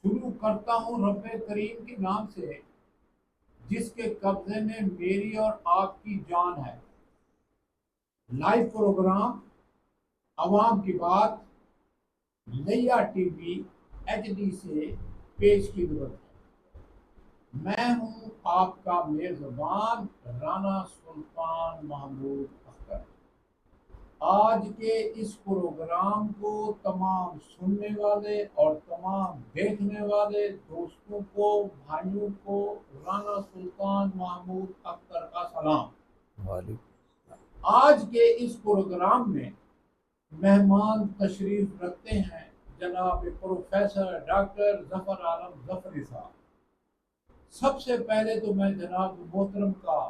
شروع کرتا ہوں رب کریم کے نام سے جس کے قبضے میں میری اور آپ کی جان ہے۔ لائیو پروگرام عوام کی بات لیا ٹی وی ایچ ڈی سے پیش کی ضرورت ہے۔ میں ہوں آپ کا میزبان رانا سلطان محمود اختر۔ آج کے اس پروگرام کو تمام سننے والے اور تمام دیکھنے والے دوستوں کو، بھائیوں کو رانا سلطان محمود اختر کا سلام۔ آج کے اس پروگرام میں مہمان تشریف رکھتے ہیں جناب پروفیسر ڈاکٹر ظفر عالم ظفری صاحب۔ سب سے پہلے تو میں جناب محترم کا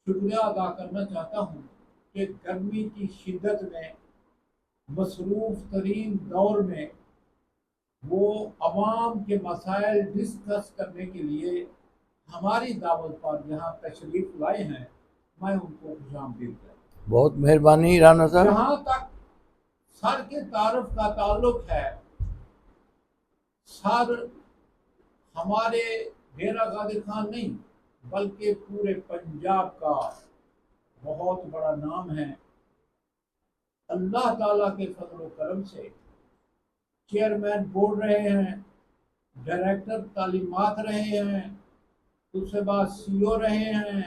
شکریہ ادا کرنا چاہتا ہوں کہ گرمی کی شدت میں مصروف ترین دور میں وہ عوام کے مسائل ڈسکس کرنے کے لیے ہماری دعوت پر یہاں تشریف لائے ہیں۔ میں ان کو خوش آمدید کرتا ہوں۔ بہت مہربانی رانا صاحب۔ جہاں تک سر کے تعارف کا تعلق ہے، سر ہمارے ڈیرہ غادر خان نہیں بلکہ پورے پنجاب کا بہت بڑا نام ہے۔ اللہ تعالیٰ کے فضل و کرم سے چیئرمین بورڈ رہے ہیں، ڈائریکٹر تعلیمات رہے ہیں، اس کے بعد سی او رہے ہیں،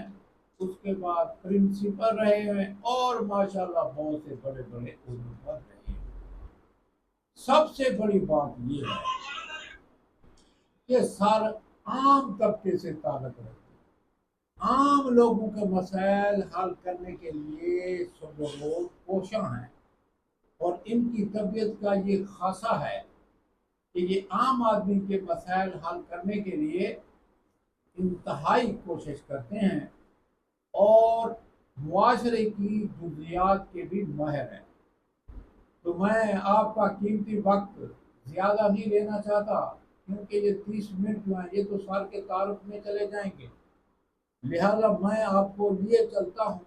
اس کے بعد پرنسپل رہے ہیں، اور ماشاءاللہ بہت سے بڑے بڑے عہدوں پر رہے ہیں۔ سب سے بڑی بات یہ ہے کہ سر عام طبقے سے تعلق رکھتے ہیں، عام لوگوں کے مسائل حل کرنے کے لیے سب لوگ کوشاں ہیں، اور ان کی طبیعت کا یہ خاصہ ہے کہ یہ عام آدمی کے مسائل حل کرنے کے لیے انتہائی کوشش کرتے ہیں اور معاشرے کی جزیات کے بھی ماہر ہیں۔ تو میں آپ کا قیمتی وقت زیادہ نہیں لینا چاہتا کیونکہ یہ 30 منٹ جو ہیں یہ تو سر کے تعارف میں چلے جائیں گے، لہذا میں آپ کو لیے چلتا ہوں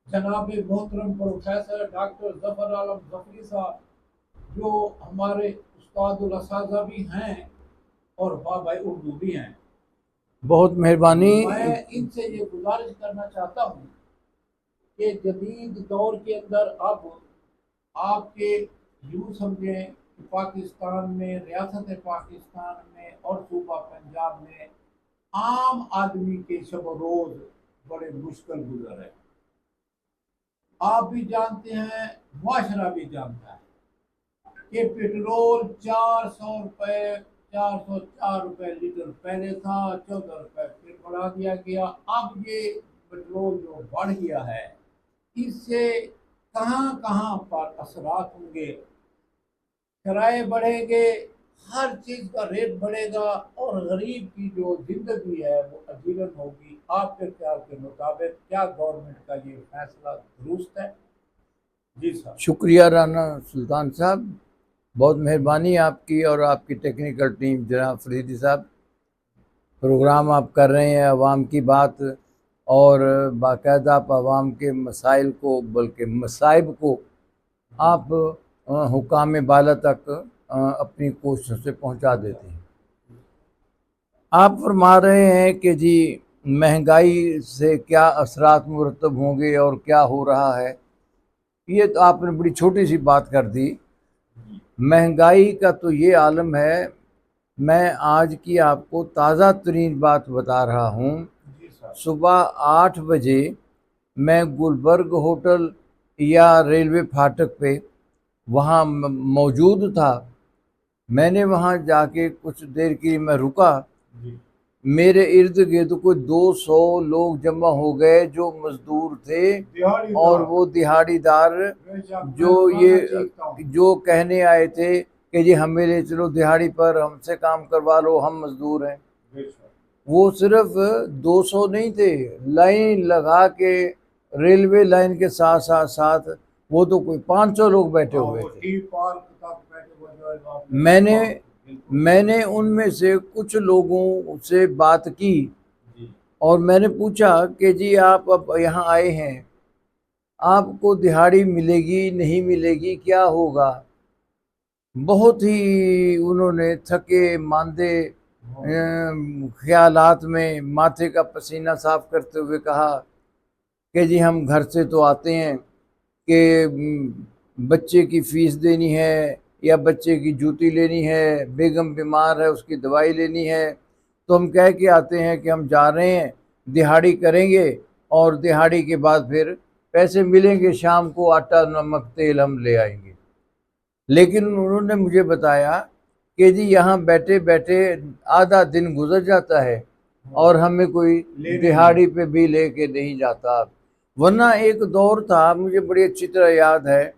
جناب محترم پروفیسر ڈاکٹر ظفر عالم ظفری صاحب، جو ہمارے استاد الاساتذہ بھی ہیں اور بابا اردو بھی ہیں۔ بہت مہربانی۔ میں ان سے یہ گزارش کرنا چاہتا ہوں کہ جدید دور کے اندر اب آپ کے یوں سمجھیں کہ پاکستان میں، ریاست پاکستان میں اور صوبہ پنجاب میں عام آدمی کے شب و روز بڑے مشکل گزر ہے۔ آپ بھی جانتے ہیں، معاشرہ بھی جانتا ہے کہ پیٹرول 404 روپے لیٹر پہلے تھا، 14 روپے پھر بڑھا دیا گیا۔ اب یہ پیٹرول جو بڑھ گیا ہے، اس سے کہاں کہاں پر اثرات ہوں گے، کرائے بڑھیں گے، ہر چیز کا ریٹ بڑھے گا، اور غریب کی جو زندگی ہے وہ عجیباً ہوگی۔ آپ کے خیال کے مطابق کیا گورنمنٹ کا یہ فیصلہ درست ہے؟ جی صاحب۔ شکریہ رانا سلطان صاحب، بہت مہربانی آپ کی اور آپ کی ٹیکنیکل ٹیم جناب فریدی صاحب۔ پروگرام آپ کر رہے ہیں عوام کی بات، اور باقاعدہ آپ عوام کے مسائل کو بلکہ مصائب کو آپ حکام بالا تک اپنی کوششوں سے پہنچا دیتے ہیں۔ آپ فرما رہے ہیں کہ جی مہنگائی سے کیا اثرات مرتب ہوں گے اور کیا ہو رہا ہے۔ یہ تو آپ نے بڑی چھوٹی سی بات کر دی۔ مہنگائی کا تو یہ عالم ہے، میں آج کی آپ کو تازہ ترین بات بتا رہا ہوں۔ صبح 8 بجے میں گلبرگ ہوٹل یا ریلوے پھاٹک پہ وہاں موجود تھا۔ میں نے وہاں جا کے کچھ دیر کے لیے میں رکا، میرے ارد گرد کوئی 200 لوگ جمع ہو گئے جو مزدور تھے، اور وہ دہاڑی دار جو کہنے آئے تھے کہ جی ہمیں لے چلو دہاڑی پر، ہم سے کام کروا لو، ہم مزدور ہیں۔ وہ صرف 200 نہیں تھے، لائن لگا کے ریلوے لائن کے ساتھ وہ تو کوئی 500 لوگ بیٹھے ہوئے تھے۔ میں نے ان میں سے کچھ لوگوں سے بات کی اور میں نے پوچھا کہ جی آپ اب یہاں آئے ہیں، آپ کو دہاڑی ملے گی نہیں ملے گی، کیا ہوگا؟ بہت ہی انہوں نے تھکے ماندے خیالات میں ماتھے کا پسینہ صاف کرتے ہوئے کہا کہ جی ہم گھر سے تو آتے ہیں کہ بچے کی فیس دینی ہے یا بچے کی جوتی لینی ہے، بیگم بیمار ہے اس کی دوائی لینی ہے، تو ہم کہہ کے آتے ہیں کہ ہم جا رہے ہیں دہاڑی کریں گے اور دہاڑی کے بعد پھر پیسے ملیں گے، شام کو آٹا نمک تیل ہم لے آئیں گے۔ لیکن انہوں نے مجھے بتایا کہ جی یہاں بیٹھے بیٹھے آدھا دن گزر جاتا ہے اور ہمیں کوئی دہاڑی پہ بھی لے کے نہیں جاتا۔ ورنہ ایک دور تھا، مجھے بڑی اچھی طرح یاد ہے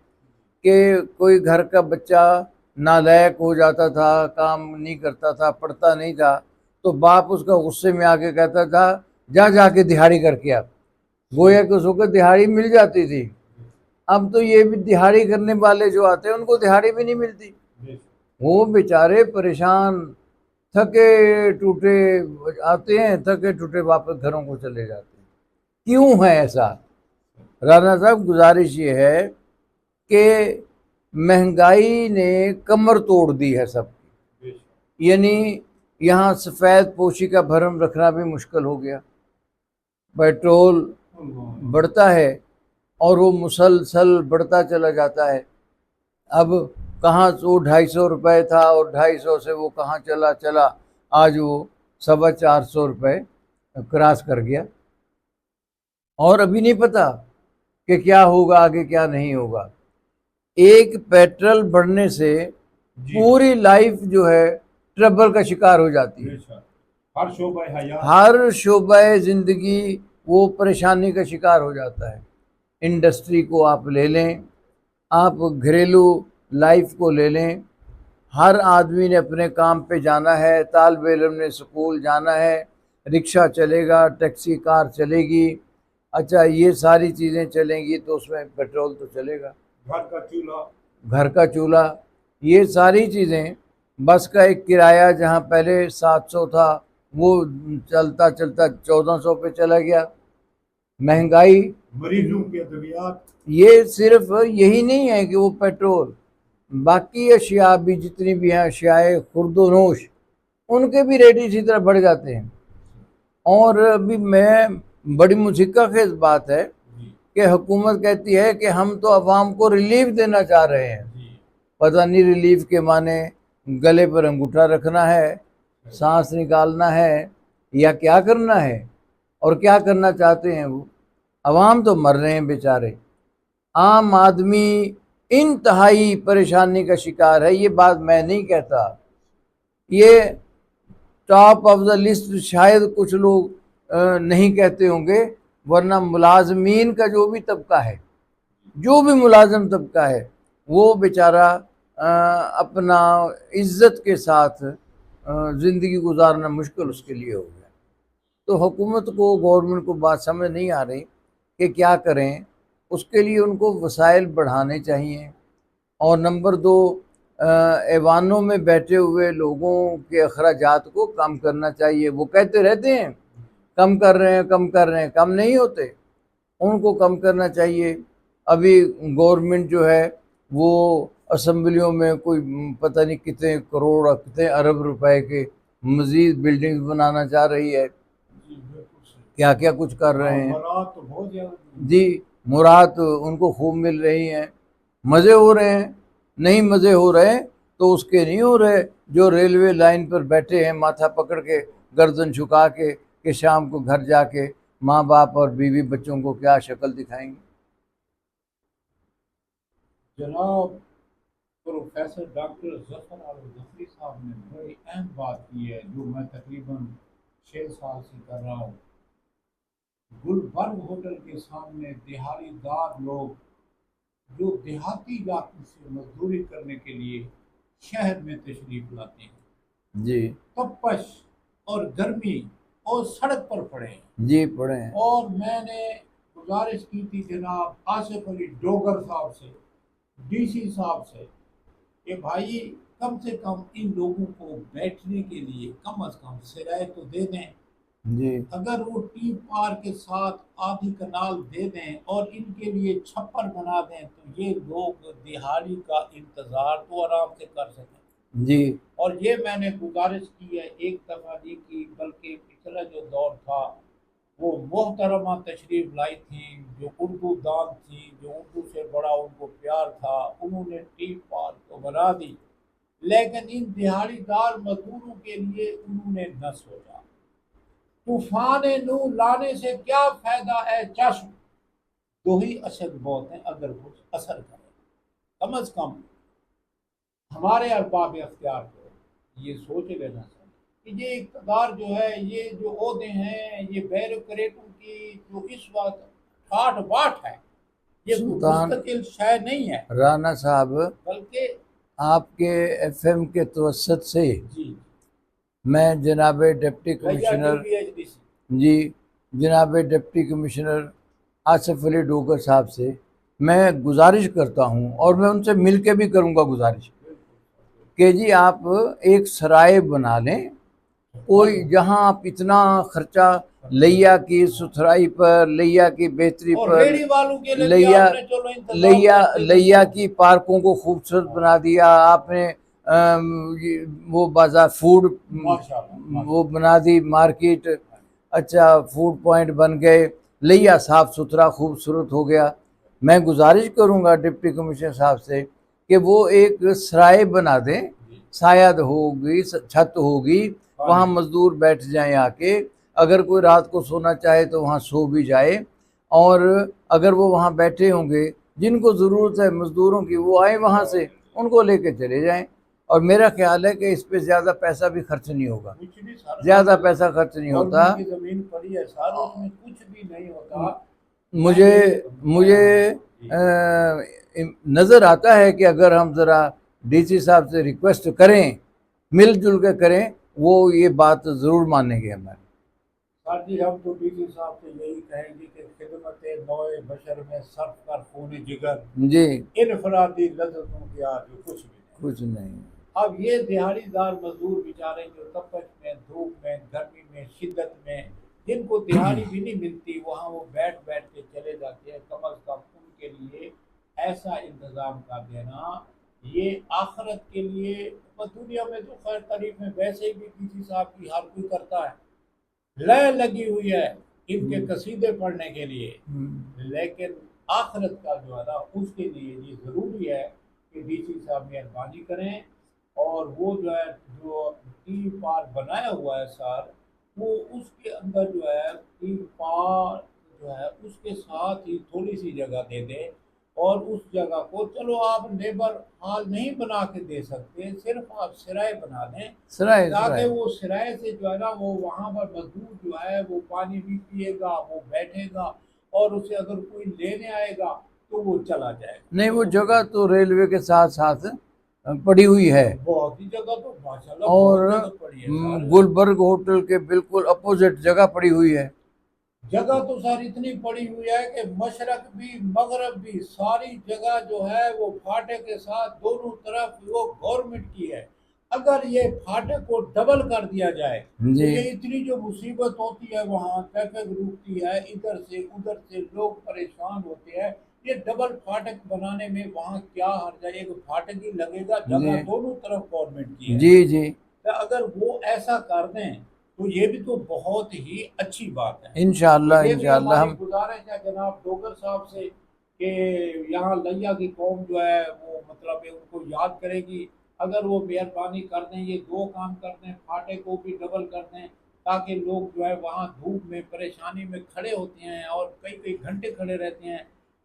کہ کوئی گھر کا بچہ نالائق ہو جاتا تھا، کام نہیں کرتا تھا، پڑھتا نہیں تھا، تو باپ اس کا غصے میں آ کے کہتا تھا جا کے دہاڑی کر کے آ، گویا کہ اس وقت دہاڑی مل جاتی تھی۔ اب تو یہ بھی دہاڑی کرنے والے جو آتے ہیں ان کو دہاڑی بھی نہیں ملتی، وہ بیچارے پریشان تھکے ٹوٹے آتے ہیں، تھکے ٹوٹے واپس گھروں کو چلے جاتے ہیں۔ کیوں ہے ایسا؟ رانا صاحب گزارش یہ ہے کہ مہنگائی نے کمر توڑ دی ہے سب کی، یعنی یہاں سفید پوشی کا بھرم رکھنا بھی مشکل ہو گیا، پیٹرول بڑھتا ہے اور وہ مسلسل بڑھتا چلا جاتا ہے۔ اب کہاں وہ 250 روپے تھا اور 250 سے وہ کہاں چلا آج وہ 450 روپے کراس کر گیا، اور ابھی نہیں پتا کہ کیا ہوگا آگے کیا نہیں ہوگا۔ ایک پیٹرول بڑھنے سے پوری لائف جو ہے ٹربل کا شکار ہو جاتی ہے، ہر شعبہ زندگی وہ پریشانی کا شکار ہو جاتا ہے۔ انڈسٹری کو آپ لے لیں، آپ گھریلو لائف کو لے لیں، ہر آدمی نے اپنے کام پہ جانا ہے، طالب علم نے سکول جانا ہے، رکشہ چلے گا، ٹیکسی کار چلے گی، اچھا یہ ساری چیزیں چلیں گی تو اس میں پیٹرول تو چلے گا، گھر کا چولہا، یہ ساری چیزیں، بس کا ایک کرایہ جہاں پہلے 700 تھا وہ چلتا 1400 پہ چلا گیا۔ مہنگائی، مریضوں کی ادویات، یہ صرف یہی نہیں ہے کہ وہ پیٹرول، باقی اشیاء بھی جتنی بھی ہیں اشیاء خرد و نوش، ان کے بھی ریٹ اسی طرح بڑھ جاتے ہیں۔ اور ابھی میں بڑی مضحکہ خیز بات ہے کہ حکومت کہتی ہے کہ ہم تو عوام کو ریلیف دینا چاہ رہے ہیں، پتہ نہیں ریلیف کے معنی گلے پر انگوٹھا رکھنا ہے، سانس نکالنا ہے، یا کیا کرنا ہے، اور کیا کرنا چاہتے ہیں وہ؟ عوام تو مر رہے ہیں بیچارے، عام آدمی انتہائی پریشانی کا شکار ہے۔ یہ بات میں نہیں کہتا، یہ ٹاپ آف دا لسٹ شاید کچھ لوگ نہیں کہتے ہوں گے، ورنہ ملازمین کا جو بھی طبقہ ہے، جو بھی ملازم طبقہ ہے، وہ بیچارہ اپنا عزت کے ساتھ زندگی گزارنا مشکل اس کے لیے ہو گیا۔ تو حکومت کو، گورنمنٹ کو بات سمجھ نہیں آ رہی کہ کیا کریں، اس کے لیے ان کو وسائل بڑھانے چاہیے، اور نمبر 2 ایوانوں میں بیٹھے ہوئے لوگوں کے اخراجات کو کم کرنا چاہیے۔ وہ کہتے رہتے ہیں کم کر رہے ہیں کم کر رہے ہیں، کم نہیں ہوتے، ان کو کم کرنا چاہیے۔ ابھی گورنمنٹ جو ہے وہ اسمبلیوں میں کوئی پتہ نہیں کتنے کروڑ اور کتنے ارب روپے کے مزید بلڈنگز بنانا چاہ رہی ہے، کیا کیا کچھ کر رہے ہیں جی، مراد ان کو خوب مل رہی ہیں، مزے ہو رہے ہیں۔ نہیں مزے ہو رہے تو اس کے نہیں ہو رہے جو ریلوے لائن پر بیٹھے ہیں ماتھا پکڑ کے، گردن جھکا کے، کہ شام کو گھر جا کے ماں باپ اور بیوی بچوں کو کیا شکل دکھائیں گے۔ جناب پروفیسر ڈاکٹر ظفر الغفری صاحب نے بڑی اہم بات کی ہے جو میں تقریباً 6 سال سے کر رہا ہوں۔ گلبرگ ہوٹل کے سامنے دہاڑی دار لوگ جو دیہاتی علاقے سے مزدوری کرنے کے لیے شہر میں تشریف لاتے ہیں، جی تپش اور گرمی اور سڑک پر پڑے ہیں، جی پڑھے ہیں، اور میں نے گزارش کی تھی جناب آصف علی ڈوگر صاحب سے، ڈی سی صاحب سے، کہ بھائی کم سے کم ان لوگوں کو بیٹھنے کے لیے کم از کم کرایہ تو دے دیں۔ جی اگر وہ ٹی پار کے ساتھ آدھی کنال دے دیں اور ان کے لیے چھپر بنا دیں تو یہ لوگ دہاڑی کا انتظار تو آرام سے کر سکیں۔ جی اور یہ میں نے گزارش کی ہے، ایک دفعہ نہیں کی بلکہ پچھلا جو دور تھا وہ محترمہ تشریف لائی تھی جو اردو دان تھی، جو اردو سے بڑا ان کو پیار تھا، انہوں نے ٹی پار تو بنا دی لیکن ان دہاڑی دار مزدوروں کے لیے انہوں نے نہ سوچا۔ طوفان نو لانے سے کیا فائدہ ہے چشم، دو ہی اشد موت ہیں اگر کچھ اثر کرے۔ کم از کم ہمارے ارباب اختیار کو یہ سوچ لینا چاہیے کہ یہ اقتدار جو ہے، یہ جو عہدے ہیں، یہ بیوروکریٹوں کی جو اس وقت ٹھاٹ باٹ ہے، یہ کوئی سلطان مستقل شے نہیں ہے رانا صاحب، بلکہ آپ کے ایف ایم کے توسط سے جی میں جناب ڈپٹی بھیا کمشنر، TVHDC جی جناب ڈپٹی کمشنر آصف علی ڈوگر صاحب سے میں گزارش کرتا ہوں، اور میں ان سے مل کے بھی کروں گا گزارش کہ جی آپ ایک سرائے بنا لیں، کوئی جہاں آپ اتنا خرچہ لیا کی ستھرائی پر، لیا کی بہتری اور پر، ریڑی والوں کے لیے بھی لیا آپ نے چلو انتظام کر دیا۔ لیا کی پارکوں کو خوبصورت بنا دیا آپ نے، وہ بازار فوڈ ماشاءاللہ وہ بنا دی مارکیٹ، اچھا فوڈ پوائنٹ بن گئے، لیا صاف ستھرا خوبصورت ہو گیا۔ میں گزارش کروں گا ڈپٹی کمشنر صاحب سے کہ وہ ایک سرائے بنا دیں، سایہ ہوگی، چھت ہوگی، وہاں مزدور بیٹھ جائیں آ کے، اگر کوئی رات کو سونا چاہے تو وہاں سو بھی جائے، اور اگر وہ وہاں بیٹھے ہوں گے جن کو ضرورت ہے مزدوروں کی وہ آئیں وہاں سے ان کو لے کے چلے جائیں، اور میرا خیال ہے کہ اس پہ زیادہ پیسہ بھی خرچ نہیں ہوگا، کچھ بھی سر، زیادہ پیسہ خرچ نہیں ہوتا۔ گورنمنٹ کی زمین پڑی ہے سر، اس میں کچھ بھی نہیں ہوتا۔ مجھے نظر آتا ہے کہ اگر ہم ذرا ڈی سی صاحب سے ریکویسٹ کریں، مل جل کے کریں، وہ یہ بات ضرور مانیں گے ہمارے۔ سر جی ہم تو DG صاحب سے یہی کہیں گے کہ خدمت نوع بشر میں صرف کر خون جگر، جی انفرادی لذتوں کی آرزو کچھ بھی نہیں۔ کچھ نہیں۔ اب یہ دہاڑی دار مزدور بیچارے جو تپش میں، دھوپ میں، گرمی میں، شدت میں، جن کو دہاڑی بھی نہیں ملتی، وہاں وہ بیٹھ بیٹھ کے چلے جاتے ہیں، کم از کم ان کے لیے ایسا انتظام کر دینا، یہ آخرت کے لیے، دنیا میں تو خیر تعریف میں ویسے بھی DG صاحب کی ہر کوئی کرتا ہے، لے لگی ہوئی ہے ان کے قصیدے پڑھنے کے لیے، لیکن آخرت کا جو ہے نا اس کے لیے یہ ضروری ہے کہ DG صاحب مہربانی کریں، اور وہ جو ہے جو ٹی پار بنایا ہوا ہے سر، وہ اس کے اندر جو ہے ٹی پار جو ہے اس کے ساتھ ہی تھوڑی سی جگہ دے دیں، اور اس جگہ کو چلو آپ لیبر ہال نہیں بنا کے دے سکتے، صرف آپ سرائے بنا دیں سرائے تاکہ وہ سرائے سے جو ہے نا وہ وہاں پر مزدور جو ہے وہ پانی بھی پیے گا، وہ بیٹھے گا، اور اسے اگر کوئی لینے آئے گا تو وہ چلا جائے گا۔ نہیں، وہ جگہ تو ریلوے کے ساتھ ساتھ پڑی ہوئی ہے، بہت ہی جگہ تو ماشاءاللہ اور بہت جگہ پڑی ہے سر۔ گلبرگ ہوٹل کے بالکل اپوزٹ جگہ پڑی ہوئی ہے۔ جگہ تو سر اتنی پڑی ہوئی ہے کہ مشرق بھی مغرب بھی ساری جگہ جو ہے وہ پھاٹے کے ساتھ دونوں طرف وہ گورنمنٹ کی ہے۔ اگر یہ پھاٹے کو ڈبل کر دیا جائے تو جی یہ اتنی جو مصیبت ہوتی ہے، وہاں ٹریفک روکتی ہے، ادھر سے ادھر سے لوگ پریشان ہوتے ہیں، یہ ڈبل پھاٹک بنانے میں وہاں کیا حرج ہے، ایک پھاٹک ہی لگے گا، جگہ جی دونوں طرف گورنمنٹ کی ہے۔ جی جی تو اگر وہ ایسا کر دیں تو یہ بھی تو بہت ہی اچھی بات ہے۔ انشاءاللہ تو یہ بھی انشاءاللہ ہماری ہم گزارش ہے جناب ڈوگر صاحب سے کہ یہاں لیا کی قوم جو ہے وہ مطلب ان کو یاد کرے گی، اگر وہ مہربانی کر دیں، یہ دو کام کر دیں، پھاٹے کو بھی ڈبل کر دیں تاکہ لوگ جو ہے وہاں دھوپ میں پریشانی میں کھڑے ہوتے ہیں اور کئی کئی گھنٹے کھڑے رہتے ہیں،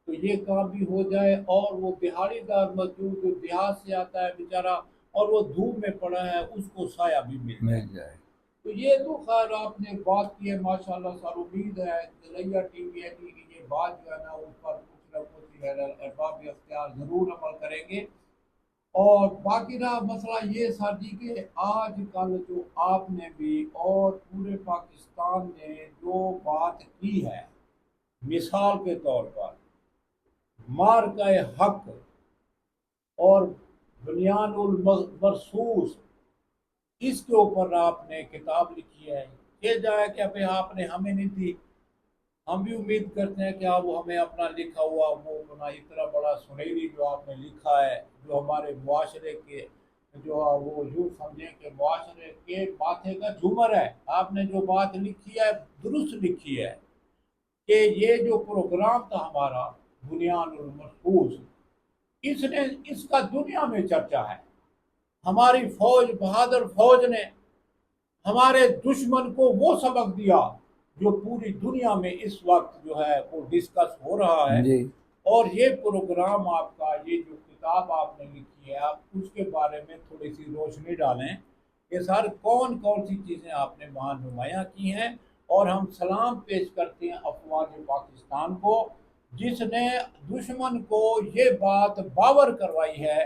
تو یہ کام بھی ہو جائے، اور وہ دہاڑی دار مزدور جو دیہات سے آتا ہے بیچارہ اور وہ دھوپ میں پڑا ہے اس کو سایہ بھی مل جائے۔ مل جائے۔ تو یہ تو خیر آپ نے بات کی ہے ماشاءاللہ سر، امید ہے لیا TVHD کی یہ بات جو ہے نا اس پر کچھ نہ کچھ ارباب اختیار ضرور عمل کریں گے۔ اور باقی رہا مسئلہ یہ سر جی کہ آج کل جو آپ نے بھی اور پورے پاکستان نے جو بات کی ہے، مثال کے طور پر مارکہ حق اور بنیان المرصوص، اس کے اوپر آپ نے کتاب لکھی ہے، کہہ جائے کہ ابھی آپ نے ہمیں نہیں دی، ہم بھی امید کرتے ہیں کہ آپ وہ ہمیں اپنا لکھا ہوا وہ بنا اتنا بڑا سنہری جو آپ نے لکھا ہے، جو ہمارے معاشرے کے جو وہ یوں سمجھیں کہ معاشرے کے ماتھے کا جھومر ہے، آپ نے جو بات لکھی ہے درست لکھی ہے کہ یہ جو پروگرام تھا ہمارا بنیان المرصوص، اس کا دنیا میں چرچا ہے۔ ہماری فوج، بہادر فوج نے ہمارے دشمن کو وہ سبق دیا جو پوری دنیا میں اس وقت جو ہے وہ ڈسکس ہو رہا ہے۔ جی اور یہ پروگرام آپ کا، یہ جو کتاب آپ نے لکھی ہے، آپ اس کے بارے میں تھوڑی سی روشنی ڈالیں کہ سر کون کون سی چیزیں آپ نے وہاں نمایاں کی ہیں، اور ہم سلام پیش کرتے ہیں افواج پاکستان کو جس نے دشمن کو یہ بات باور کروائی ہے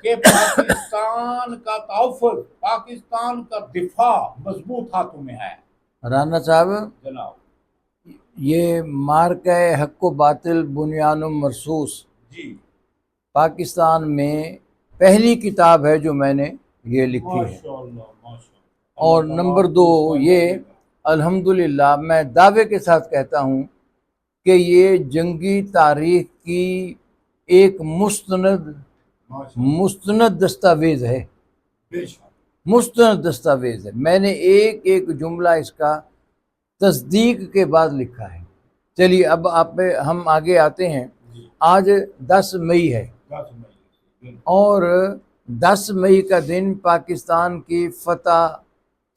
کہ پاکستان کا تحفظ، پاکستان کا دفاع مضبوط ہاتھوں میں ہے۔ رانا صاحب، جناب یہ مارکہ حق و باطل بنیان مرصوص جی، پاکستان میں پہلی کتاب ہے جو میں نے یہ لکھی ہے، ماشاء اللہ ماشاء اللہ، اور اللہ نمبر تعالیٰ دو آپ کو اس کا یہ اجر دے گا۔ الحمدللہ میں دعوے کے ساتھ کہتا ہوں کہ یہ جنگی تاریخ کی ایک ماشاء اللہ، مستند دستاویز ہے، بے شک، مستند دستاویز ہے۔ میں نے ایک ایک جملہ اس کا تصدیق کے بعد لکھا ہے۔ چلیے اب ہم آگے آتے ہیں۔ جی، آج 10 مئی ہے، 10 مئی، بالکل، اور 10 مئی کا دن پاکستان کی فتح،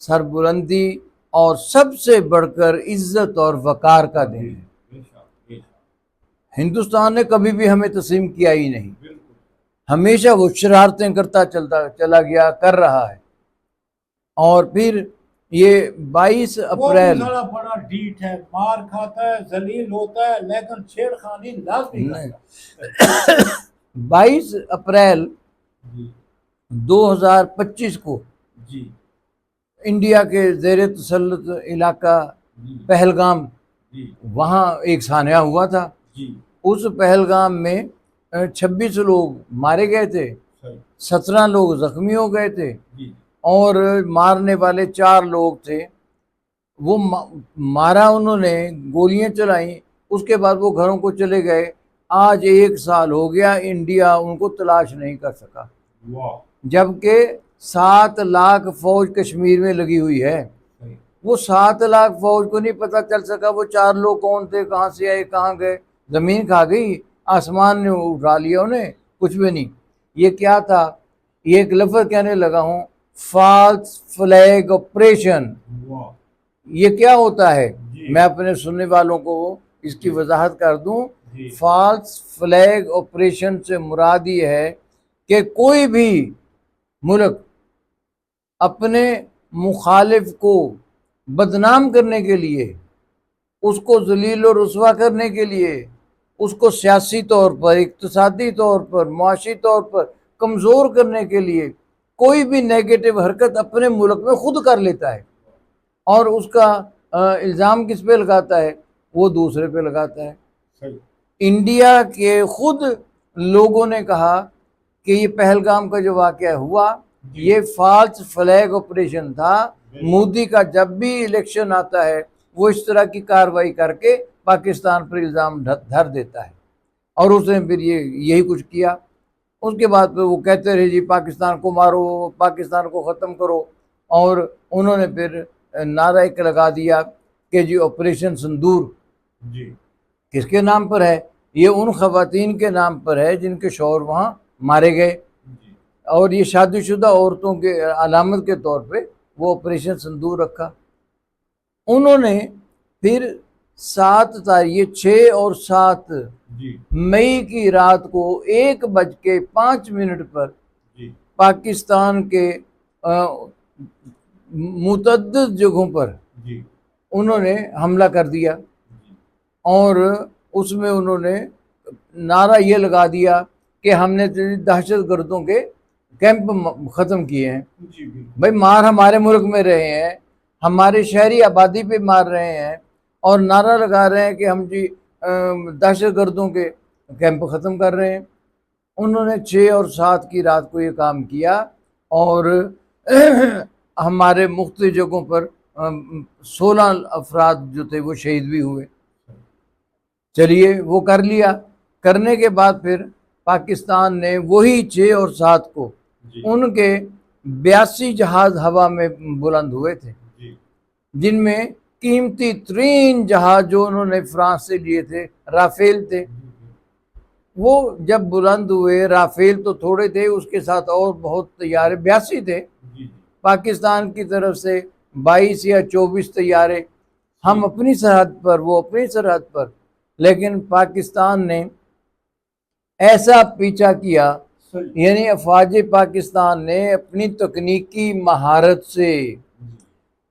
سربلندی اور سب سے بڑھ کر عزت اور وقار کا دن ہے۔ بے شک، بے شک، ہندوستان نے کبھی بھی ہمیں تسلیم کیا ہی نہیں، بالکل، ہمیشہ وہ شرارتیں کرتا چلا گیا، کر رہا ہے۔ اور پھر یہ 22 وہ بھی اپریل ذرا بڑا ڈیٹ ہے، مار کھاتا ہے، ذلیل ہوتا ہے، لیکن چھیڑ خانی لازمی کرتا ہے۔ 22 اپریل جی 2025 کو جی انڈیا کے زیر تسلط علاقہ جی پہلگام، جی وہاں ایک سانحہ ہوا تھا۔ جی، اس پہلگام میں 26 لوگ مارے گئے تھے، صحیح، 17 لوگ زخمی ہو گئے تھے، جی اور مارنے والے 4 لوگ تھے۔ وہ مارا، انہوں نے گولیاں چلائیں، اس کے بعد وہ گھروں کو چلے گئے۔ آج 1 سال ہو گیا، انڈیا ان کو تلاش نہیں کر سکا، واہ، جبکہ 7 لاکھ فوج کشمیر میں لگی ہوئی ہے۔ صحیح، وہ 7 لاکھ فوج کو نہیں پتہ چل سکا وہ 4 لوگ کون تھے، کہاں سے آئے، کہاں گئے۔ زمین کھا گئی، آسمان نے اٹھا لیا انہیں، کچھ بھی نہیں۔ یہ کیا تھا؟ یہ ایک لفظ کہنے لگا ہوں، فالس فلیگ آپریشن۔ واہ، یہ کیا ہوتا ہے؟ جی میں اپنے سننے والوں کو اس کی وضاحت کر دوں۔ جی، فالس فلیگ آپریشن سے مراد یہ ہے کہ کوئی بھی ملک اپنے مخالف کو بدنام کرنے کے لیے، اس کو ذلیل و رسوا کرنے کے لیے، اس کو سیاسی طور پر، اقتصادی طور پر، معاشی طور پر کمزور کرنے کے لیے کوئی بھی نیگیٹو حرکت اپنے ملک میں خود کر لیتا ہے، اور اس کا الزام کس پہ لگاتا ہے؟ وہ دوسرے پہ لگاتا ہے۔ صحیح، انڈیا کے خود لوگوں نے کہا کہ یہ پہلگام کا جو واقعہ ہوا یہ فالس فلیگ آپریشن تھا۔ مودی کا جب بھی الیکشن آتا ہے وہ اس طرح کی کارروائی کر کے پاکستان پر الزام دھر دیتا ہے، اور اس نے پھر یہی کچھ کیا۔ اس کے بعد پھر وہ کہتے رہے جی پاکستان کو مارو، پاکستان کو ختم کرو، اور انہوں نے پھر نعرہ ایک لگا دیا کہ جی آپریشن سندور۔ جی کس کے نام پر ہے؟ یہ ان خواتین کے نام پر ہے جن کے شوہر وہاں مارے گئے، جی، اور یہ شادی شدہ عورتوں کے علامت کے طور پہ وہ آپریشن سندور رکھا۔ انہوں نے پھر 7 تاریخ 6 اور 7 جی مئی کی رات کو 1:05 پر جی، پاکستان کے متعدد جگہوں پر جی انہوں نے حملہ کر دیا، جی، اور اس میں انہوں نے نعرہ یہ لگا دیا کہ ہم نے دہشت گردوں کے کیمپ ختم کیے ہیں۔ جی، بالکل، بھائی مار ہمارے ملک میں رہے ہیں، ہمارے شہری آبادی پہ مار رہے ہیں، اور نعرہ لگا رہے ہیں کہ ہم جی دہشت گردوں کے کیمپ ختم کر رہے ہیں۔ انہوں نے 6 اور 7 کی رات کو یہ کام کیا، اور ہمارے مختلف جگہوں پر 16 افراد جو تھے وہ شہید بھی ہوئے. چلیے وہ کر لیا. کرنے کے بعد پھر پاکستان نے وہی 6 اور 7 کو ان کے 82 جہاز ہوا میں بلند ہوئے تھے، جن میں قیمتی ترین جہاز جو انہوں نے فرانس سے لیے تھے رافیل تھے. وہ جب بلند ہوئے، رافیل تو تھوڑے تھے، اس کے ساتھ اور بہت طیارے 82 تھے پاکستان کی طرف سے، 22 یا 24 طیارے، ہم اپنی سرحد پر، وہ اپنی سرحد پر. لیکن پاکستان نے ایسا پیچھا کیا، یعنی افواج پاکستان نے اپنی تکنیکی مہارت سے،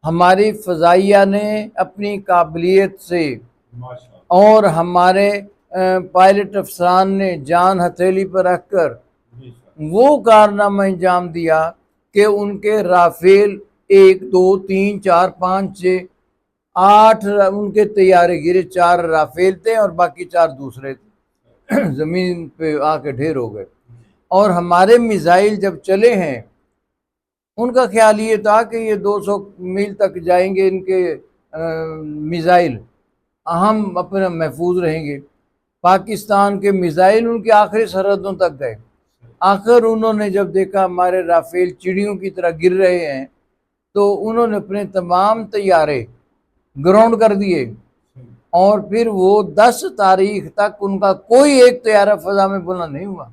ہماری فضائیہ نے اپنی قابلیت سے، اور ہمارے پائلٹ افسران نے جان ہتھیلی پر رکھ کر وہ کارنامہ انجام دیا کہ ان کے رافیل 1 2 3 4 5 6 8 ان کے طیارے گرے. 4 رافیل تھے اور باقی 4 دوسرے تھے، زمین پہ آ کے ڈھیر ہو گئے. اور ہمارے میزائل جب چلے ہیں، ان کا خیال یہ تھا کہ یہ 200 میل تک جائیں گے ان کے میزائل، ہم اپنا محفوظ رہیں گے. پاکستان کے میزائل ان کی آخری سرحدوں تک گئے. آخر انہوں نے جب دیکھا ہمارے رافیل چڑیوں کی طرح گر رہے ہیں، تو انہوں نے اپنے تمام طیارے گراؤنڈ کر دیے، اور پھر وہ 10 تاریخ تک ان کا کوئی ایک طیارہ فضا میں بلند نہیں ہوا.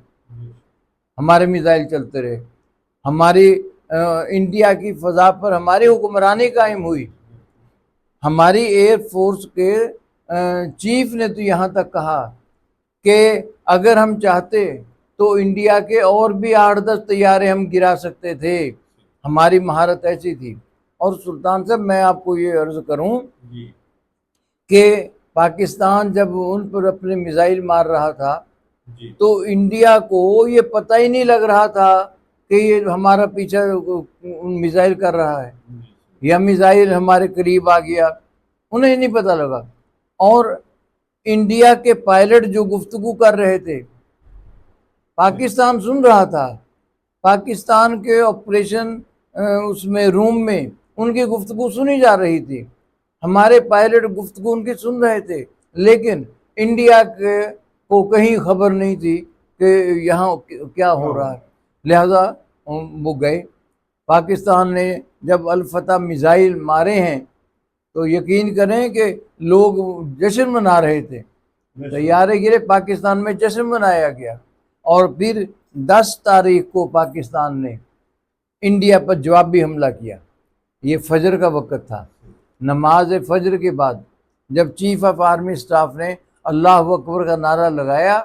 ہمارے میزائل چلتے رہے. ہماری انڈیا کی فضا پر ہماری حکمرانی قائم ہوئی. ہماری ایئر فورس کے چیف نے تو یہاں تک کہا کہ اگر ہم چاہتے تو انڈیا کے اور بھی 8-10 طیارے ہم گرا سکتے تھے، ہماری مہارت ایسی تھی. اور سلطان صاحب میں آپ کو یہ عرض کروں کہ پاکستان جب ان پر اپنے میزائل مار رہا تھا تو انڈیا کو یہ پتہ ہی نہیں لگ رہا تھا کہ یہ ہمارا پیچھا میزائل کر رہا ہے یا میزائل ہمارے قریب آ گیا، انہیں نہیں پتہ لگا. اور انڈیا کے پائلٹ جو گفتگو کر رہے تھے، پاکستان سن رہا تھا. پاکستان کے آپریشن اس میں روم میں ان کی گفتگو سنی جا رہی تھی، ہمارے پائلٹ گفتگو ان کی سن رہے تھے، لیکن انڈیا کے کو کہیں خبر نہیں تھی کہ یہاں کیا ہو رہا ہے. لہذا وہ گئے. پاکستان نے جب الفتح میزائل مارے ہیں تو یقین کریں کہ لوگ جشن منا رہے تھے. طیارے گرے، پاکستان میں جشن منایا گیا. اور پھر 10 تاریخ کو پاکستان نے انڈیا پر جوابی حملہ کیا. یہ فجر کا وقت تھا، نماز فجر کے بعد جب چیف آف آرمی سٹاف نے اللہ اکبر کا نعرہ لگایا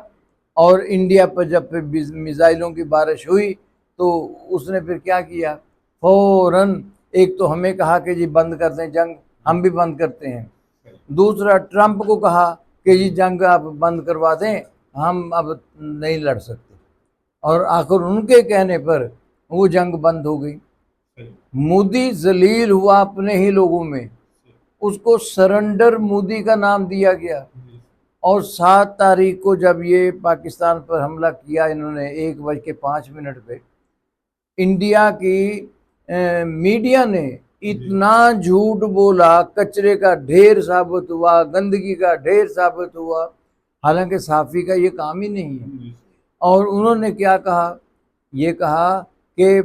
اور انڈیا پر جب پھر میزائلوں کی بارش ہوئی تو اس نے پھر کیا کیا، فوراً ایک تو ہمیں کہا کہ جی بند کر دیں جنگ، ہم بھی بند کرتے ہیں. دوسرا ٹرمپ کو کہا کہ جی جنگ آپ بند کروا دیں، ہم اب نہیں لڑ سکتے. اور آخر ان کے کہنے پر وہ جنگ بند ہو گئی. مودی ذلیل ہوا اپنے ہی لوگوں میں، اس کو سرنڈر مودی کا نام دیا گیا. اور 7 تاریخ کو جب یہ پاکستان پر حملہ کیا انہوں نے 1:05 پہ، انڈیا کی میڈیا نے اتنا جھوٹ بولا، کچرے کا ڈھیر ثابت ہوا، گندگی کا ڈھیر ثابت ہوا، حالانکہ صحافی کا یہ کام ہی نہیں ہے. اور انہوں نے کیا کہا، یہ کہا کہ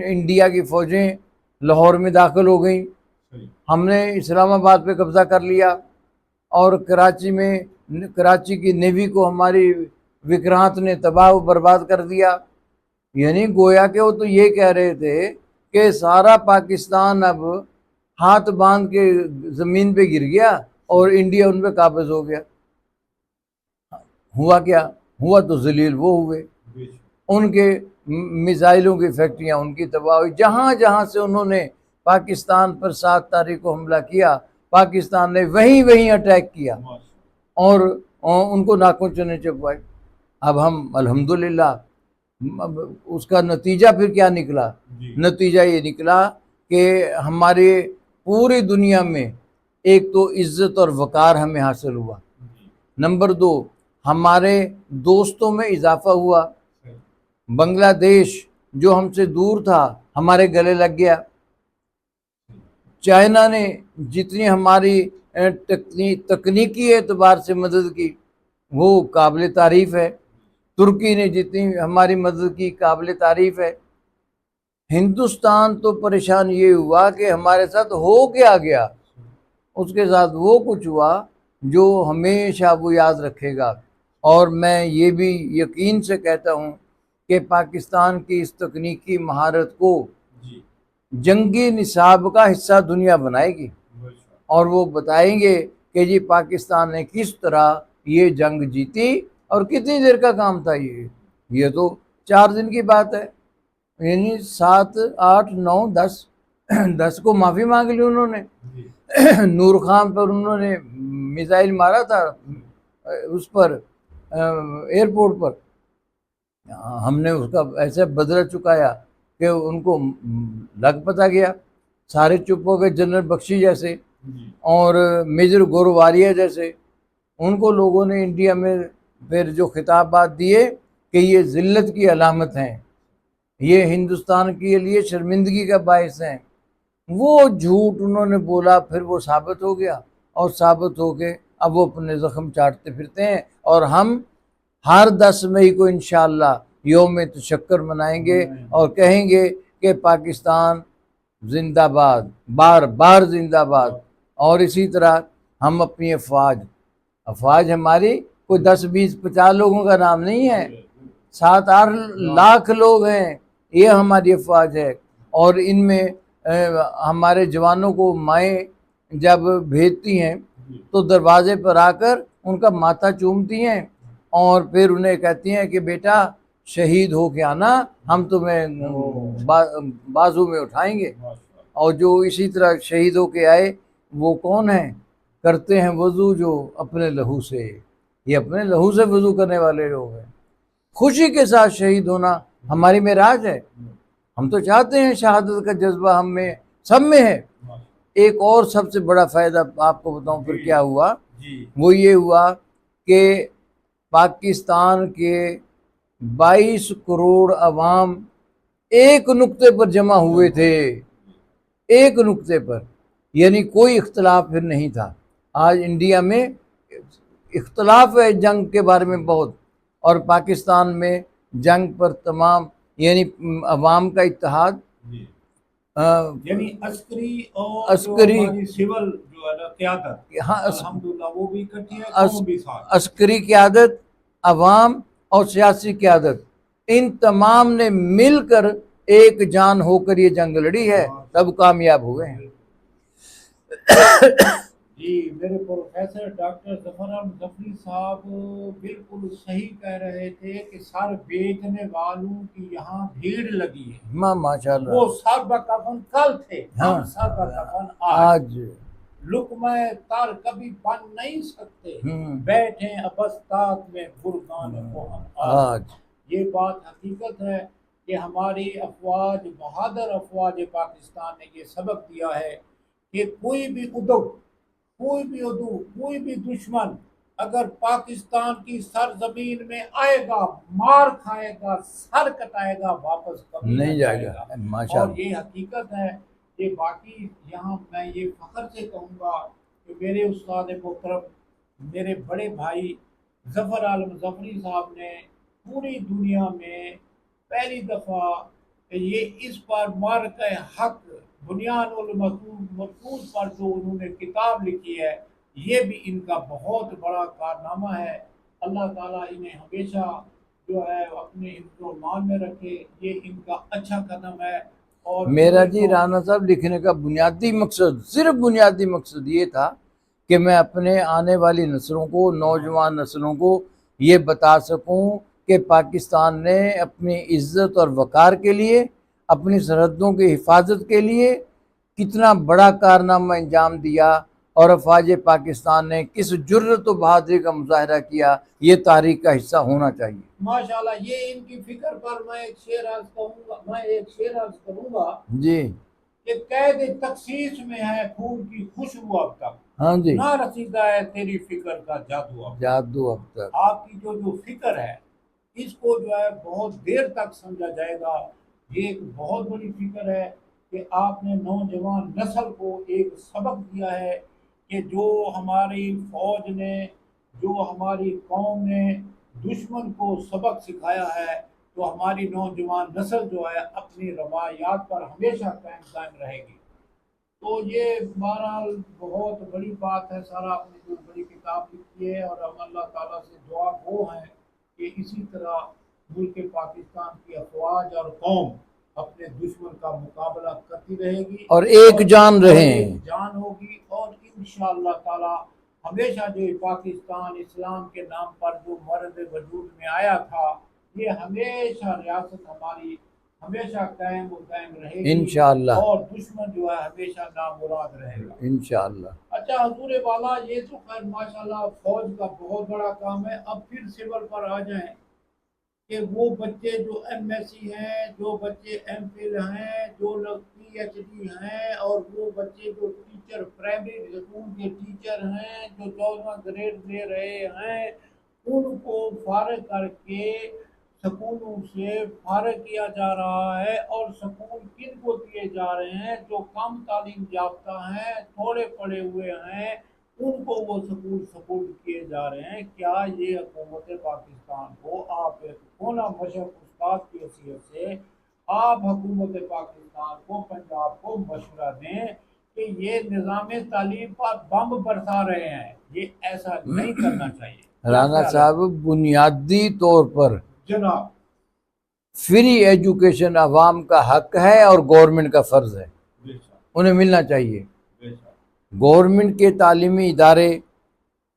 انڈیا کی فوجیں لاہور میں داخل ہو گئیں، ہم نے اسلام آباد پہ قبضہ کر لیا، اور کراچی کی نیوی کو ہماری وکرانت نے تباہ و برباد کر دیا. یعنی گویا کہ وہ تو یہ کہہ رہے تھے کہ سارا پاکستان اب ہاتھ باندھ کے زمین پہ گر گیا اور انڈیا ان پہ قابض ہو گیا. ہوا کیا ہوا؟ تو ذلیل وہ ہوئے. ان کے میزائلوں کی فیکٹریاں ان کی تباہ ہوئی. جہاں جہاں سے انہوں نے پاکستان پر 7 تاریخ کو حملہ کیا، پاکستان نے وہیں اٹیک کیا اور ان کو ناکوں چنے چبوائے. اب ہم الحمدللہ اس کا نتیجہ پھر کیا نکلا؟ نتیجہ یہ نکلا کہ ہمارے پوری دنیا میں ایک تو عزت اور وقار ہمیں حاصل ہوا، نمبر 2 ہمارے دوستوں میں اضافہ ہوا. بنگلہ دیش جو ہم سے دور تھا ہمارے گلے لگ گیا. چائنا نے جتنی ہماری تکنیکی اعتبار سے مدد کی وہ قابل تعریف ہے، ترکی نے جتنی ہماری مدد کی قابل تعریف ہے۔ ہندوستان تو پریشان یہ ہوا کہ ہمارے ساتھ ہو کیا گیا، اس کے ساتھ وہ کچھ ہوا جو ہمیشہ وہ یاد رکھے گا۔ اور میں یہ بھی یقین سے کہتا ہوں کہ پاکستان کی اس تکنیکی مہارت کو جنگی نصاب کا حصہ دنیا بنائے گی، اور وہ بتائیں گے کہ جی پاکستان نے کس طرح یہ جنگ جیتی اور کتنی دیر کا کام تھا۔ یہ تو 4 دن کی بات ہے، یعنی 7 8 9 10 کو معافی مانگ لی انہوں نے۔ نور خان پر انہوں نے میزائل مارا تھا اس پر ایئرپورٹ پر، ہم نے اس کا ایسے بدلہ چکایا کہ ان کو لگ پتا گیا، سارے چپ ہو گئے، جنرل بخشی جیسے اور میجر گوروواریہ جیسے۔ ان کو لوگوں نے انڈیا میں پھر جو خطابات دیے کہ یہ ذلت کی علامت ہیں، یہ ہندوستان کے لیے شرمندگی کا باعث ہیں، وہ جھوٹ انہوں نے بولا، پھر وہ ثابت ہو گیا، اور ثابت ہو کے اب وہ اپنے زخم چاٹتے پھرتے ہیں۔ اور ہم ہر 10 مئی کو انشاءاللہ یوم تشکر منائیں گے اور کہیں گے کہ پاکستان زندہ باد، بار بار زندہ باد۔ اور اسی طرح ہم اپنی افواج ہماری کوئی 10 20 50 لوگوں کا نام نہیں ہے، 7 8 لاکھ لوگ ہیں، یہ ہماری افواج ہے۔ اور ان میں ہمارے جوانوں کو مائیں جب بھیجتی ہیں تو دروازے پر آ کر ان کا ماتھا چومتی ہیں اور پھر انہیں کہتی ہیں کہ بیٹا شہید ہو کے آنا، ہم تمہیں بازو میں اٹھائیں گے۔ اور جو اسی طرح شہید ہو کے آئے وہ کون ہیں؟ کرتے ہیں وضو جو اپنے لہو سے، یہ اپنے لہو سے وضو کرنے والے لوگ ہیں۔ خوشی کے ساتھ شہید ہونا ہماری معراج ہے، ہم تو چاہتے ہیں شہادت کا جذبہ ہم میں سب میں ہے۔ ایک اور سب سے بڑا فائدہ آپ کو بتاؤں پھر کیا ہوا، وہ یہ ہوا کہ پاکستان کے 22 کروڑ عوام ایک نقطے پر جمع ہوئے تھے، ایک نقطے پر، یعنی کوئی اختلاف پھر نہیں تھا۔ آج انڈیا میں اختلاف ہے جنگ کے بارے میں بہت، اور پاکستان میں جنگ پر تمام یعنی عوام کا اتحاد، یعنی عسکری اور عسکری جو ہماری سول جو ہے نا قیادت، ہاں الحمدللہ وہ بھی اکٹھی ہے، قوم بھی ساتھ۔ عسکری قیادت، عوام اور سیاسی قیادت، ان تمام نے مل کر ایک جان ہو کر یہ جنگ لڑی ہے، تب کامیاب ہوئے ہیں۔ جی میرے پروفیسر ڈاکٹر ظفر احمد ظفری صاحب بالکل صحیح کہہ رہے تھے کہ سر بیچنے والوں کی یہاں بھیڑ لگی ہے، ماشاء اللہ، وہ سر بکفن کل تھے، ہم سر بکفن آج۔ لقمہ تر کبھی بن نہیں سکتے، بیٹھیں ابستات میں برگان کہن آج۔ یہ بات حقیقت ہے کہ ہماری افواج، بہادر افواج پاکستان نے یہ سبق دیا ہے کہ کوئی بھی عدو، کوئی بھی دشمن اگر پاکستان کی سرزمین میں آئے گا، مار کھائے گا، سر کٹائے گا، واپس کبھی نہیں جائے گا۔ اور یہ حقیقت ہے کہ باقی یہاں میں یہ فخر سے کہوں گا کہ میرے استاد محترم، میرے بڑے بھائی ظفر عالم ظفری صاحب نے پوری دنیا میں پہلی دفعہ یہ اس پر معرکہ حق، بنیان المرفوض پر جو انہوں نے کتاب لکھی ہے، یہ بھی ان کا بہت بڑا کارنامہ ہے۔ اللہ تعالیٰ انہیں ہمیشہ جو ہے اپنے حفظ و ایمان میں رکھے، یہ ان کا اچھا قدم ہے۔ اور میرا جی رانا صاحب لکھنے کا بنیادی مقصد، صرف بنیادی مقصد یہ تھا کہ میں اپنے آنے والی نسلوں کو، نوجوان نسلوں کو یہ بتا سکوں کہ پاکستان نے اپنی عزت اور وقار کے لیے، اپنی سرحدوں کی حفاظت کے لیے کتنا بڑا کارنامہ انجام دیا، اور افواج پاکستان نے کس جرأت و بہادری کا مظاہرہ کیا، یہ تاریخ کا حصہ ہونا چاہیے۔ ماشاءاللہ، یہ ان کی فکر پر میں ایک شعر عرض کروں گا جی کہ قید تخصیص میں ہے پھول کی خوشبو اب تک، ہاں جی، نہ رسیدہ ہے تیری فکر کا جادو اب تک۔ آپ کی جو فکر ہے اس کو جو ہے بہت دیر تک سمجھا جائے گا، یہ ایک بہت بڑی فکر ہے۔ کہ آپ نے نوجوان نسل کو ایک سبق دیا ہے کہ جو ہماری فوج نے، جو ہماری قوم نے دشمن کو سبق سکھایا ہے، تو ہماری نوجوان نسل جو ہے اپنی روایات پر ہمیشہ قائم رہے گی۔ تو یہ بہرحال بہت بڑی بات ہے، سارا آپ نے جو بڑی کتاب لکھی ہے، اور ہم اللہ تعالیٰ سے دعا گو ہیں کہ اسی طرح ملک پاکستان کی افواج اور قوم اپنے دشمن کا مقابلہ کرتی رہے گی اور ایک جان رہیں۔ ایک جان ہوگی، اور انشاءاللہ تعالی ہمیشہ جو پاکستان اسلام کے نام پر جو مرد وجود میں آیا تھا، یہ ہمیشہ ریاست ہماری ہمیشہ قائم و دائم رہے گی، انشاءاللہ اور دشمن جو ہے ہمیشہ نامراد رہے گا۔ انشاءاللہ۔ اچھا حضور والا، یہ تو خیر ماشاءاللہ فوج کا بہت بڑا کام ہے۔ اب پھر سول پر آ جائیں کہ وہ بچے جو ایم ایس سی ہیں، جو بچے ایم فل ہیں، جو لوگ پی ایچ ڈی ہیں، اور وہ بچے جو ٹیچر پرائمری اسکول کے ٹیچر ہیں، جو 14واں گریڈ دے رہے ہیں، ان کو فارغ کر کے سکولوں سے فارغ کیا جا رہا ہے، اور سکول کن کو دیے جا رہے ہیں؟ جو کم تعلیم یافتہ ہیں، تھوڑے پڑھے ہوئے ہیں، ان کو وہ سپورٹ کیے جا رہے ہیں۔ کیا یہ حکومت پاکستان کو، آپ ایک کونا مشرق استاد کی حیثیت سے آپ حکومت پاکستان کو، پنجاب کو مشورہ دیں کہ یہ نظام تعلیم پر بم برسا رہے ہیں، یہ ایسا نہیں کرنا چاہیے۔ رانا صاحب، بنیادی طور پر جناب فری ایجوکیشن عوام کا حق ہے اور گورنمنٹ کا فرض ہے، انہیں ملنا چاہیے۔ گورنمنٹ کے تعلیمی ادارے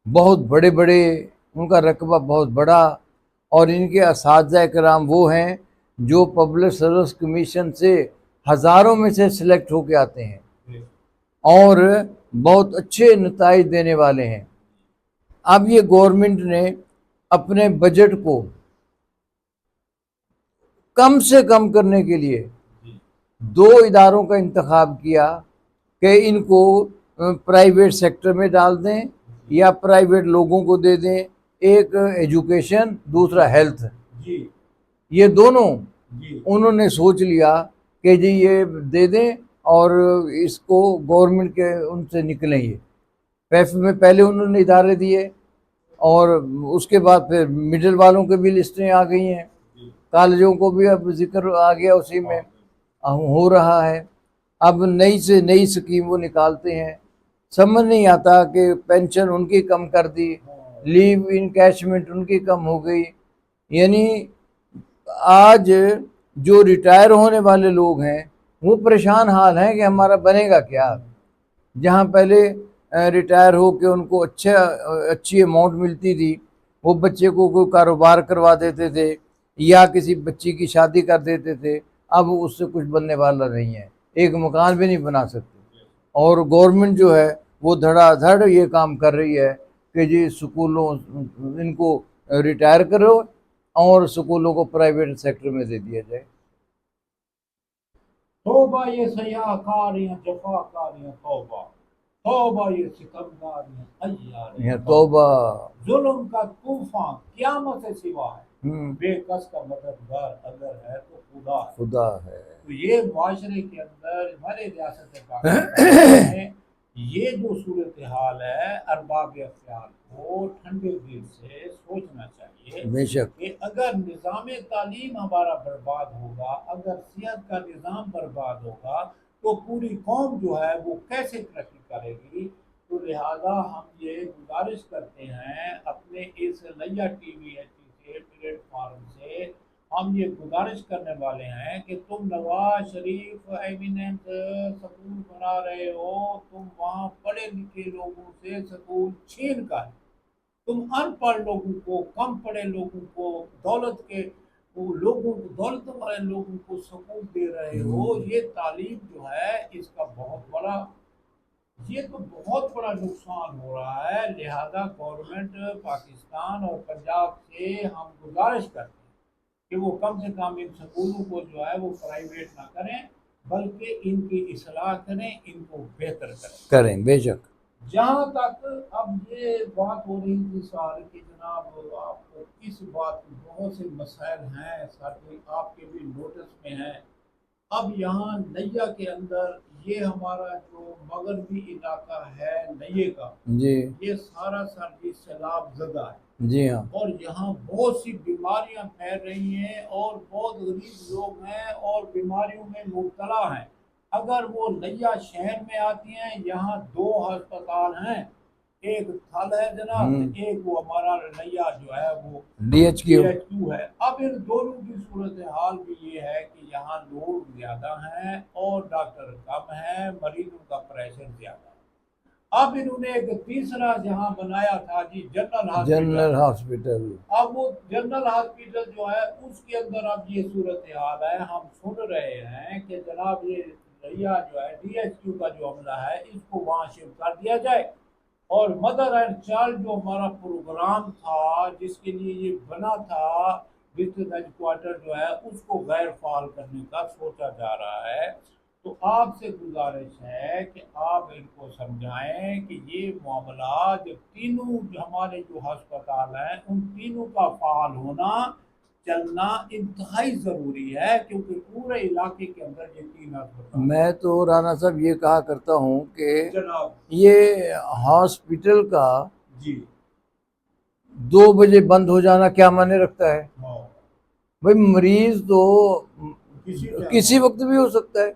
بہت بڑے بڑے، ان کا رقبہ بہت بڑا، اور ان کے اساتذہ کرام وہ ہیں جو پبلک سروس کمیشن سے ہزاروں میں سے سلیکٹ ہو کے آتے ہیں اور بہت اچھے نتائج دینے والے ہیں۔ اب یہ گورنمنٹ نے اپنے بجٹ کو کم سے کم کرنے کے لیے 2 اداروں کا انتخاب کیا کہ ان کو پرائیویٹ سیکٹر میں ڈال دیں یا پرائیویٹ لوگوں کو دے دیں، ایک ایجوکیشن، دوسرا ہیلتھ۔ یہ دونوں انہوں نے سوچ لیا کہ جی یہ دے دیں، اور اس کو گورنمنٹ کے ان سے نکلیں۔ یہ پیف میں پہلے انہوں نے ادارے دیے، اور اس کے بعد پھر مڈل والوں کے بھی لسٹیں آ گئی ہیں، کالجوں کو بھی اب ذکر آ گیا، اسی میں ہو رہا ہے۔ اب نئی سے نئی اسکیم وہ نکالتے ہیں، سمجھ نہیں آتا کہ پینشن ان کی کم کر دی، لیو انکیشمنٹ ان کی کم ہو گئی۔ یعنی آج جو ریٹائر ہونے والے لوگ ہیں وہ پریشان حال ہیں کہ ہمارا بنے گا کیا۔ جہاں پہلے ریٹائر ہو کے ان کو اچھی اماؤنٹ ملتی تھی، وہ بچے کو کوئی کاروبار کروا دیتے تھے یا کسی بچی کی شادی کر دیتے تھے، اب اس سے کچھ بننے والا نہیں ہے، ایک مکان بھی نہیں بنا سکتے۔ اور گورنمنٹ جو ہے وہ دھڑا دھڑ یہ کام کر رہی ہے کہ جی اسکولوں ان کو ریٹائر کرو اور اسکولوں کو پرائیویٹ سیکٹر میں دے دیا جائے۔ توبہ یہ سیاہ کاریاں، جفا کاریاں، توبہ توبہ یہ ستمگاریاں، عیاریاں، توبہ۔ ظلم کا طوفان قیامت سے سوا ہے، بے کس کا مددگار اگر ہے تو خدا ہے۔ تو یہ معاشرے کے اندر ہمارے ریاست پاکستان میں یہ جو صورتحال ہے، ارباب اختیار کو ٹھنڈے دل سے سوچنا چاہیے بے شک کہ اگر نظام تعلیم ہمارا برباد ہوگا، اگر صحت کا نظام برباد ہوگا، تو پوری قوم جو ہے وہ کیسے ترقی کرے گی؟ تو لہذا ہم یہ گزارش کرتے ہیں اپنے اس لیا ٹی وی سے، پلیٹ فارم سے ہم یہ گزارش کرنے والے ہیں کہ تم نواز شریف ایمیننٹ سکول بنا رہے ہو، تم وہاں پڑھے لکھے لوگوں سے سکول چھین کر تم ان پڑھ لوگوں کو، کم پڑھے لوگوں کو، دولت کے لوگوں کو، دولت والے لوگوں کو سکول دے رہے ہو۔ یہ تعلیم جو ہے اس کا بہت بڑا، یہ تو بہت بڑا نقصان ہو رہا ہے۔ لہذا گورنمنٹ پاکستان اور پنجاب سے ہم گزارش کرتے ہیں کہ وہ کم سے کم ان سکولوں کو جو ہے وہ پرائیویٹ نہ کریں، بلکہ ان کی اصلاح کریں، ان کو بہتر کریں۔ بے شک۔ جہاں تک اب یہ بات ہو رہی تھی سر کہ جناب آپ کو کس بات، بہت سے مسائل ہیں ساتھ، آپ کے بھی نوٹس میں ہیں۔ اب یہاں نیا کے اندر یہ ہمارا جو مغربی علاقہ ہے نئے کا، جی یہ سارا سر سیلاب زدہ ہے، جی ہاں اور یہاں بہت سی بیماریاں پھیل رہی ہیں اور بہت غریب لوگ ہیں اور بیماریوں میں مبتلا ہیں۔ اگر وہ نیا شہر میں آتی ہیں، یہاں 2 ہسپتال ہیں، ایک تھل ہے جناب، ایک وہ ہمارا نیا جو ہے وہ DHQ ہے۔ اب ان دونوں کی صورتحال بھی یہ ہے کہ یہاں لوگ زیادہ ہیں اور ڈاکٹر کم ہیں، مریضوں کا پریشر زیادہ ہے۔ اب انہوں نے ایک تیسرا جہاں بنایا تھا جی جنرل ہاسپٹل۔ اب وہ جنرل ہاسپٹل جو ہے اس کے اندر اب یہ صورتحال ہے، ہم سن رہے ہیں کہ جناب یہ نیا جو ہے DHQ کا جو عملہ ہے اس کو وہاں شفٹ کر دیا جائے، اور مدر اینڈ چائلڈ جو ہمارا پروگرام تھا جس کے لیے یہ بنا تھا ڈسٹرکٹ ہیڈ کوارٹر جو ہے اس کو غیر فعال کرنے کا سوچا جا رہا ہے۔ تو آپ سے گزارش ہے کہ آپ ان کو سمجھائیں کہ یہ معاملات تینوں جو ہمارے جو ہسپتال ہیں ان تینوں کا فعال ہونا چلنا انتہائی ضروری ہے، کیونکہ پورے علاقے کے اندر یہ 3 ہسپتال۔ میں تو رانا صاحب یہ کہا کرتا ہوں کہ جناب یہ ہاسپٹل کا جی 2 بجے بند ہو جانا کیا معنی رکھتا ہے؟ ہاں، بھئی مریض تو کسی وقت بھی ہو سکتا ہے،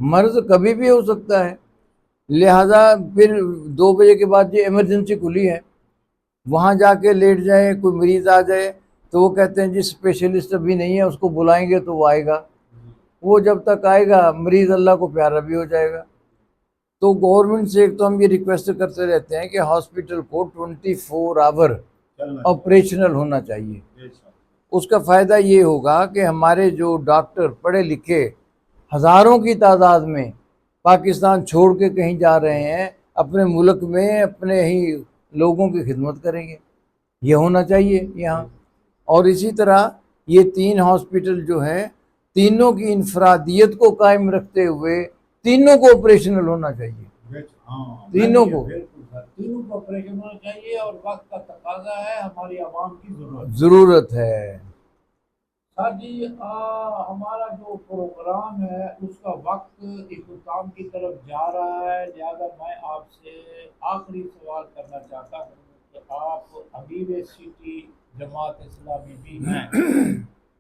مرض کبھی بھی ہو سکتا ہے، لہذا پھر 2 بجے کے بعد جو ایمرجنسی کھلی ہے وہاں جا کے لیٹ جائے، کوئی مریض آ جائے تو وہ کہتے ہیں جی اسپیشلسٹ ابھی نہیں ہے، اس کو بلائیں گے تو وہ آئے گا، وہ جب تک آئے گا مریض اللہ کو پیارا بھی ہو جائے گا۔ تو گورنمنٹ سے ایک تو ہم یہ ریکویسٹ کرتے رہتے ہیں کہ ہاسپٹل کو 24 آور آپریشنل ہونا چاہیے۔ اس کا فائدہ یہ ہوگا کہ ہمارے جو ڈاکٹر پڑھے لکھے ہزاروں کی تعداد میں پاکستان چھوڑ کے کہیں جا رہے ہیں، اپنے ملک میں اپنے ہی لوگوں کی خدمت کریں گے، یہ ہونا چاہیے یہاں۔ اور اسی طرح یہ 3 ہاسپٹل جو ہیں تینوں کی انفرادیت کو قائم رکھتے ہوئے تینوں کو آپریشنل ہونا چاہیے، تینوں کو تینوں کو آپریشن ہونا چاہیے، اور وقت کا تقاضا ہے، ہماری عوام کی ضرورت ہے۔ سر جی ہمارا جو پروگرام ہے اس کا وقت اختتام کی طرف جا رہا ہے، لہذا میں آپ سے آخری سوال کرنا چاہتا ہوں کہ آپ حبیب سٹی جماعت اسلامی بھی ہیں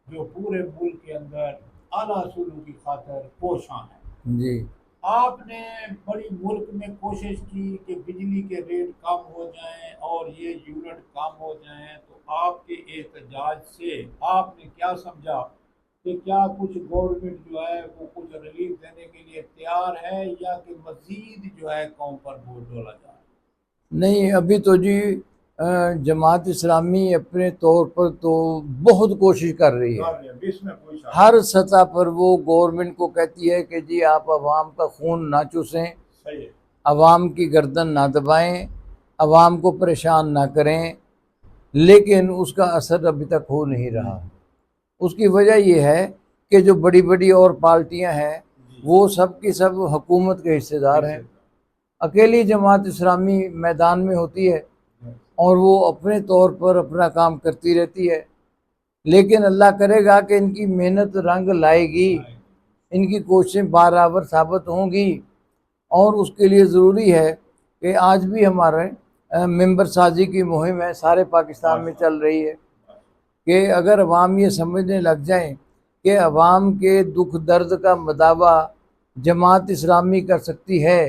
جو پورے ملک کے اندر اعلیٰ اصولوں کی خاطر کوشاں ہیں۔ جی آپ نے بڑی ملک میں کوشش کی کہ بجلی کے ریٹ کم ہو جائیں اور یہ یونٹ کم ہو جائیں، تو آپ کے احتجاج سے آپ نے کیا سمجھا کہ کیا کچھ گورنمنٹ جو ہے وہ کچھ ریلیف دینے کے لیے تیار ہے، یا کہ مزید جو ہے قوم پر بوجھ ڈالا جائے؟ نہیں، ابھی تو جی جماعت اسلامی اپنے طور پر تو بہت کوشش کر رہی ہے، ہر سطح پر وہ گورنمنٹ کو کہتی ہے کہ جی آپ عوام کا خون نہ چوسیں، عوام کی گردن نہ دبائیں، عوام کو پریشان نہ کریں، لیکن اس کا اثر ابھی تک ہو نہیں رہا۔ اس کی وجہ یہ ہے کہ جو بڑی بڑی اور پارٹیاں ہیں وہ سب کی سب حکومت کے حصے دار ہیں، اکیلی جماعت اسلامی میدان میں ہوتی ہے اور وہ اپنے طور پر اپنا کام کرتی رہتی ہے، لیکن اللہ کرے گا کہ ان کی محنت رنگ لائے گی، ان کی کوششیں برابر ثابت ہوں گی، اور اس کے لیے ضروری ہے کہ آج بھی ہمارے ممبر سازی کی مہم ہے سارے پاکستان میں چل رہی ہے، کہ اگر عوام یہ سمجھنے لگ جائیں کہ عوام کے دکھ درد کا مداوع جماعت اسلامی کر سکتی ہے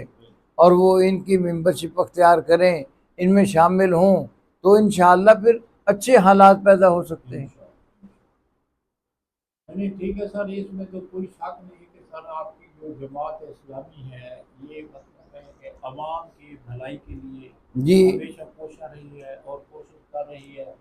اور وہ ان کی ممبرشپ اختیار کریں، ان میں شامل ہوں، تو انشاءاللہ پھر اچھے حالات پیدا ہو سکتے ہیں۔ نہیں ٹھیک ہے سر، اس میں تو کوئی شک نہیں کہ سر آپ کی جو جماعت اسلامی ہے یہ مطلب ہے کہ عوام کی بھلائی کے لیے جی ہمیشہ کوشاں رہی ہے اور کوشش کر رہی ہے،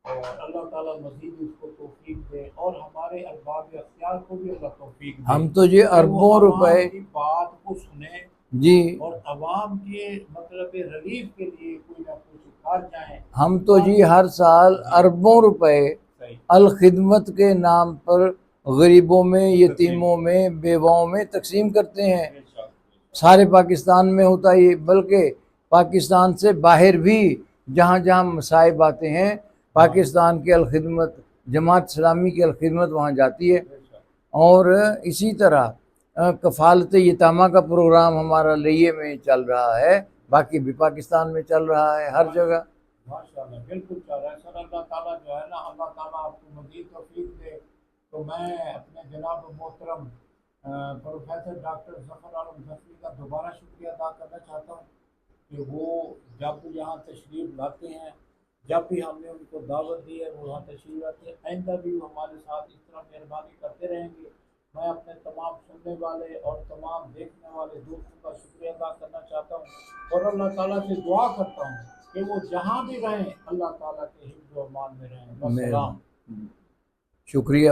اور اللہ تعالیٰ مزید اس کو توفیق دے، اور ہمارے ارباب اختیار کو بھی اللہ توفیق دے۔ ہم تو یہ اربوں روپے عوام کی بات کو سنیں جی اور عوام کے مطلب ریلیف کے لیے کوئی نہ کچھ کر جائیں۔ ہم تو جی ہر سال اربوں روپے الخدمت کے نام پر غریبوں میں، یتیموں میں، بیواؤں میں تقسیم کرتے ہیں، سارے پاکستان میں ہوتا ہے، بلکہ پاکستان سے باہر بھی جہاں جہاں مصائب آتے ہیں پاکستان کی الخدمت، جماعت اسلامی کی الخدمت وہاں جاتی ہے، اور اسی طرح کفالت یتامہ کا پروگرام ہمارا لیے میں چل رہا ہے، باقی بھی پاکستان میں چل رہا ہے ہر جگہ۔ ماشاءاللہ بالکل چل رہا ہے سر۔ اللہ تعالیٰ جو ہے نا، اللہ تعالیٰ آپ کو مزید توفیق دے۔ تو میں اپنے جناب محترم پروفیسر ڈاکٹر ظفر عالم ظفری کا دوبارہ شکریہ ادا کرنا چاہتا ہوں کہ وہ جب یہاں تشریف لاتے ہیں، جب بھی ہم نے ان کو دعوت دی ہے وہ یہاں تشریف لاتے ہیں، آئندہ بھی وہ ہمارے ساتھ اس طرح مہربانی کرتے رہیں گے۔ میں اپنے تمام سننے والے اور تمام دیکھنے والے دوستوں کا شکریہ ادا کرنا چاہتا ہوں، اور اللہ تعالیٰ سے دعا کرتا ہوں کہ وہ جہاں بھی رہیں اللہ تعالیٰ کے حفظ و امان میں رہیں۔ والسلام۔ شکریہ۔